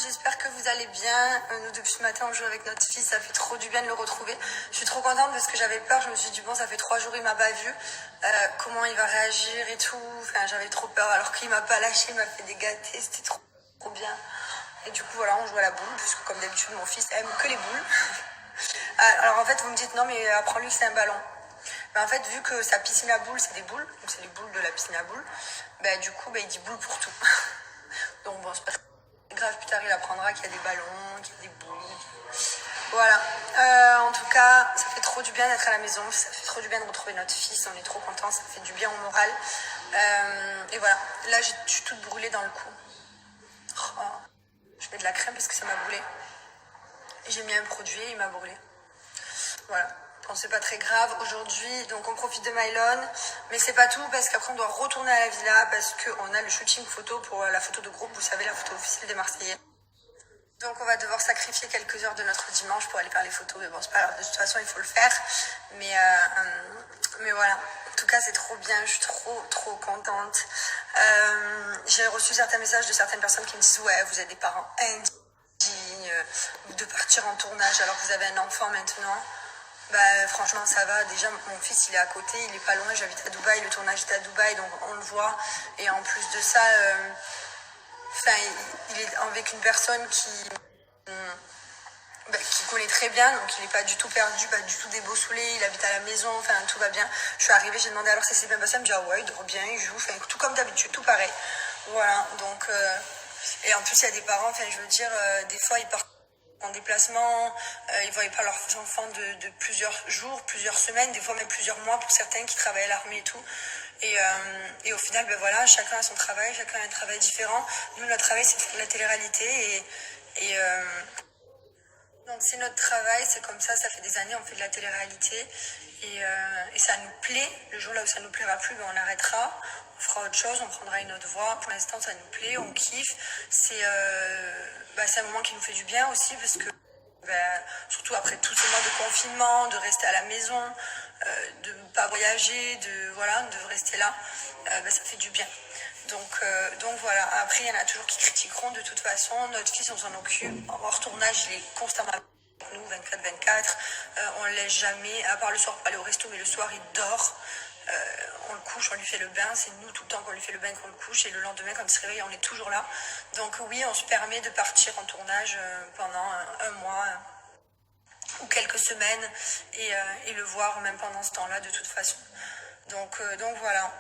j'espère que vous allez bien. Nous, depuis ce matin, on joue avec notre fils, ça fait trop du bien de le retrouver. Je suis trop contente parce que j'avais peur, je me suis dit, bon, ça fait 3 jours, il m'a pas vu. Comment il va réagir et tout. Enfin, j'avais trop peur, alors qu'il m'a pas lâché, il m'a fait des gâtés, c'était trop bien. Et du coup, voilà, on joue à la boule, puisque comme d'habitude, mon fils aime que les boules. Alors en fait, vous me dites, non, mais apprends-lui que c'est un ballon. Mais en fait, vu que sa piscine à boules, c'est des boules, donc c'est les boules de la piscine à boules, du coup, il dit boule pour tout. Donc bon, c'est pas grave, plus tard il apprendra qu'il y a des ballons, qu'il y a des boules. Voilà. En tout cas, ça fait trop du bien d'être à la maison, ça fait trop du bien de retrouver notre fils, on est trop contents, ça fait du bien au moral. Et voilà, là je suis toute brûlée dans le cou. Oh, je mets de la crème parce que ça m'a brûlé. J'ai mis un produit et il m'a brûlé. Voilà. Bon, c'est pas très grave aujourd'hui, donc on profite de Mylon, mais c'est pas tout parce qu'après on doit retourner à la villa parce qu'on a le shooting photo pour la photo de groupe, vous savez, la photo officielle des Marseillais. Donc on va devoir sacrifier quelques heures de notre dimanche pour aller faire les photos, mais bon, c'est pas grave, de toute façon il faut le faire, mais voilà. En tout cas, c'est trop bien, je suis trop contente. J'ai reçu certains messages de certaines personnes qui me disent, ouais, vous êtes des parents indignes de partir en tournage alors que vous avez un enfant maintenant. Franchement ça va, déjà mon fils il est à côté, il est pas loin, j'habite à Dubaï, le tournage est à Dubaï donc on le voit, et en plus de ça il est avec une personne qui connaît très bien, donc il est pas du tout perdu, pas du tout déboussolé, il habite à la maison, enfin tout va bien. Je suis arrivée, j'ai demandé alors ça s'est bien passé, elle me dit ah ouais il dort bien, il joue, enfin tout comme d'habitude, tout pareil. Voilà, donc et en plus il y a des parents, enfin je veux dire, des fois ils partent en déplacement, ils ne voyaient pas leurs enfants de plusieurs jours, plusieurs semaines, des fois même plusieurs mois pour certains qui travaillent à l'armée et tout. Et au final, voilà, chacun a son travail, chacun a un travail différent. Nous, notre travail, c'est de faire de la télé-réalité. Donc c'est notre travail, c'est comme ça fait des années, on fait de la télé-réalité. Et ça nous plaît. Le jour là où ça nous plaira plus, on arrêtera. On fera autre chose, on prendra une autre voie. Pour l'instant, ça nous plaît, on kiffe. C'est un moment qui nous fait du bien aussi parce que surtout après tous ces mois de confinement, de rester à la maison, de ne pas voyager, de rester là, ça fait du bien. Donc voilà, après il y en a toujours qui critiqueront de toute façon, notre fils on s'en occupe, hors tournage il est constamment avec nous, 24/24, on ne le laisse jamais, à part le soir pour aller au resto, mais le soir il dort. On le couche, on lui fait le bain, c'est nous tout le temps qu'on lui fait le bain, qu'on le couche, et le lendemain quand il se réveille on est toujours là. Donc oui, on se permet de partir en tournage pendant un mois ou quelques semaines et le voir même pendant ce temps-là de toute façon. Donc voilà,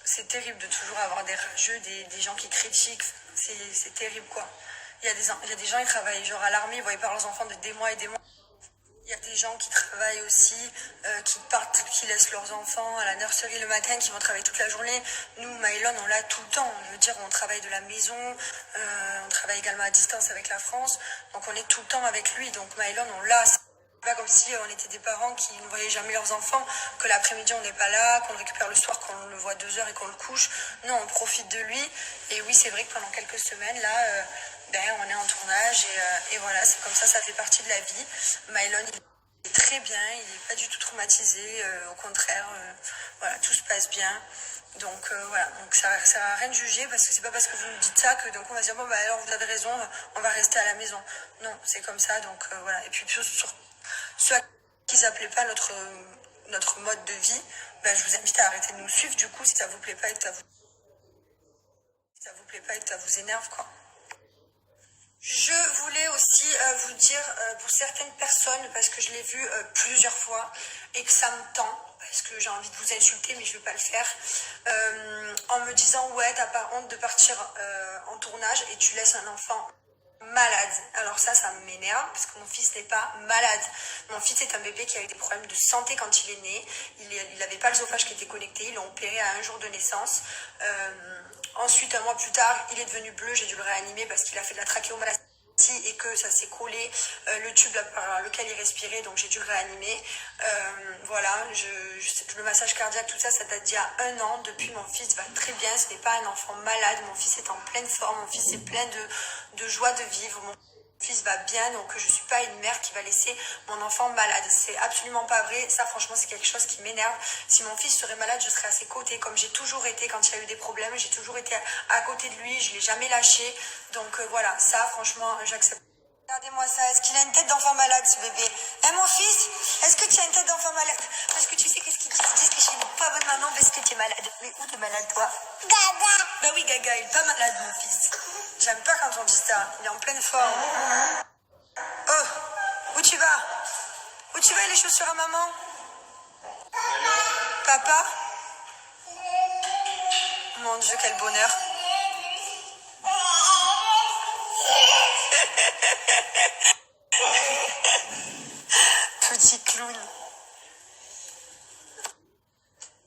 c'est terrible de toujours avoir des rageux, des gens qui critiquent, c'est terrible quoi. Il y a des gens qui travaillent genre à l'armée, ils ne voient pas leurs enfants de des mois et des mois. Il y a des gens qui travaillent aussi, qui partent, qui laissent leurs enfants à la nurserie le matin, qui vont travailler toute la journée. Nous, Mylon, on l'a tout le temps. Je veux dire, on travaille de la maison, on travaille également à distance avec la France. Donc on est tout le temps avec lui. Donc Mylon, on l'a. C'est pas comme si on était des parents qui ne voyaient jamais leurs enfants, que l'après-midi on n'est pas là, qu'on le récupère le soir, qu'on le voit 2 heures et qu'on le couche. Non, on profite de lui. Et oui, c'est vrai que pendant quelques semaines, là... on est en tournage et voilà, c'est comme ça fait partie de la vie. Mylon, il est très bien, il n'est pas du tout traumatisé, au contraire, voilà, tout se passe bien. Donc voilà, donc ça sert à rien de juger parce que c'est pas parce que vous nous dites ça que donc on va se dire bon alors vous avez raison, on va rester à la maison. Non, c'est comme ça, donc voilà. Et puis sur ceux à qui ça plaît pas notre mode de vie, je vous invite à arrêter de nous suivre du coup si ça vous plaît pas et que ça vous énerve quoi. Je voulais aussi vous dire pour certaines personnes, parce que je l'ai vu plusieurs fois et que ça me tend, parce que j'ai envie de vous insulter mais je ne vais pas le faire, en me disant ouais t'as pas honte de partir en tournage et tu laisses un enfant malade. Alors ça m'énerve parce que mon fils n'est pas malade. Mon fils est un bébé qui a eu des problèmes de santé quand il est né. Il n'avait pas le l'œsophage qui était connecté. Ils l'ont opéré à 1 jour de naissance. Ensuite, 1 mois plus tard, il est devenu bleu. J'ai dû le réanimer parce qu'il a fait de la trachéomalastie et que ça s'est collé, le tube par lequel il respirait, donc j'ai dû le réanimer. Voilà, le massage cardiaque, tout ça date d'il y a 1 an. Depuis, mon fils va très bien, ce n'est pas un enfant malade, mon fils est en pleine forme, mon fils est plein de joie de vivre. fils va bien, donc je suis pas une mère qui va laisser mon enfant malade. C'est absolument pas vrai. Ça, franchement, c'est quelque chose qui m'énerve. Si mon fils serait malade, je serais à ses côtés, comme j'ai toujours été quand il y a eu des problèmes. J'ai toujours été à côté de lui, je l'ai jamais lâché. Donc voilà, ça, franchement, j'accepte. Regardez-moi ça, est-ce qu'il a une tête d'enfant malade, ce bébé? Hein, mon fils? Est-ce que tu as une tête d'enfant malade? Parce que tu sais qu'est-ce qu'ils disent? Ils disent que je suis une pas bonne maman parce que tu es malade. Mais où t'es malade, toi? Gaga. Bah oui, Gaga, il est pas malade, mon fils. J'aime pas quand on dit ça. Il est en pleine forme. Oh, où tu vas? Où tu vas, les chaussures à maman? Papa? Mon Dieu, quel bonheur. Petit clown.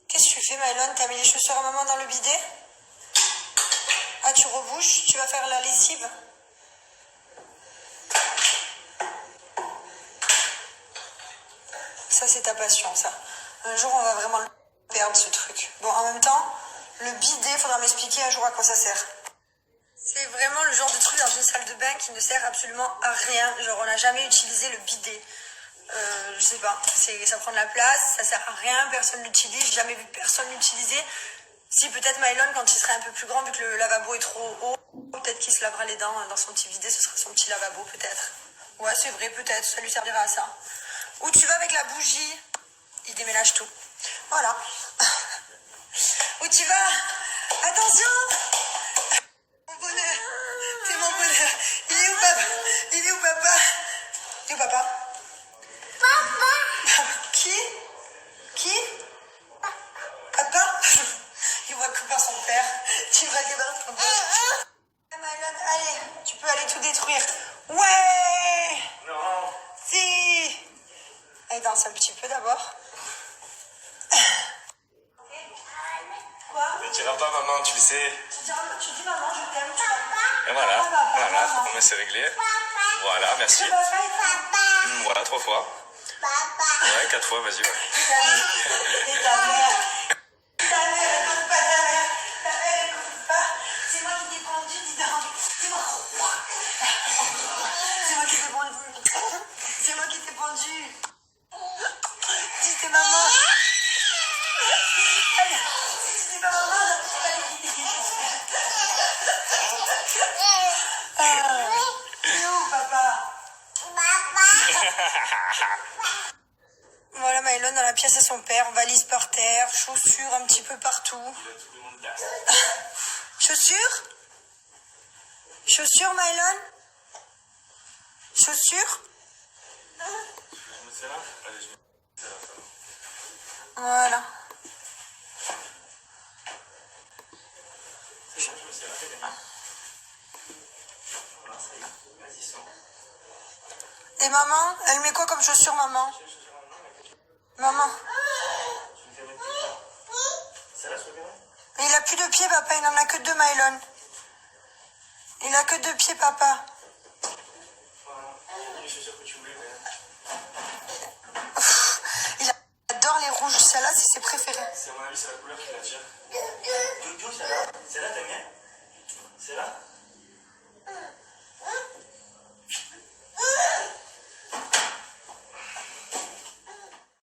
Qu'est-ce que tu fais, Mylène? T'as mis les chaussures à maman dans le bidet? Ah, tu rebouches? Tu vas faire la lessive? Ça, c'est ta passion, ça. Un jour, on va vraiment le perdre, ce truc. Bon, en même temps, le bidet, faudra m'expliquer un jour à quoi ça sert. C'est vraiment le genre de truc dans une salle de bain qui ne sert absolument à rien. Genre, on n'a jamais utilisé le bidet. Je sais pas, ça prend de la place, ça sert à rien, personne l'utilise, j'ai jamais vu personne l'utiliser. Si, peut-être Mylène, quand il serait un peu plus grand, vu que le lavabo est trop haut, peut-être qu'il se lavera les dents dans son petit bidet, ce sera son petit lavabo, peut-être. Ouais, c'est vrai, peut-être, ça lui servira à ça. Où tu vas avec la bougie? Il déménage tout. Voilà. Où tu vas? Attention! Mon bonheur! C'est mon bonheur! Il est où, papa? Il est où, papa? Il est où, papa? Papa! Qui? Qui? Papa? Il voit que par son père. Tu vas que par son père. Mylène, allez, tu peux aller tout détruire. Ouais! Non. Si! Elle danse un petit peu d'abord. Quoi? Ne diras pas maman, tu le sais. Tu dis maman, je t'aime, tu vas. Et voilà, Papa, voilà, maman. on c'est réglé. Voilà, merci. Voilà, 3 fois. Ouais, 4 fois, vas-y. Ouais. Et ta mère? Ta mère, écoute pas ta mère. Ta mère, écoute pas. C'est moi qui t'ai pendu, dis donc. C'est moi. C'est moi qui t'ai pendu. C'est moi qui t'ai pendu. Dis t'es maman. Si t'es pas maman, je vais aller quitter. C'est où, papa? Voilà, Mylène dans la pièce à son père, valise par terre, chaussures un petit peu partout. Chaussures? Chaussures, Mylène? Chaussures? Voilà. Et maman? Elle met quoi comme chaussures, maman? Maman? Mais il a plus de pieds, papa. Il en a que 2, Mylène. Il a que 2 pieds, papa. Il adore les rouges. Celle-là, c'est ses préférées. C'est à mon avis, c'est la couleur qui l'attire. Celle-là,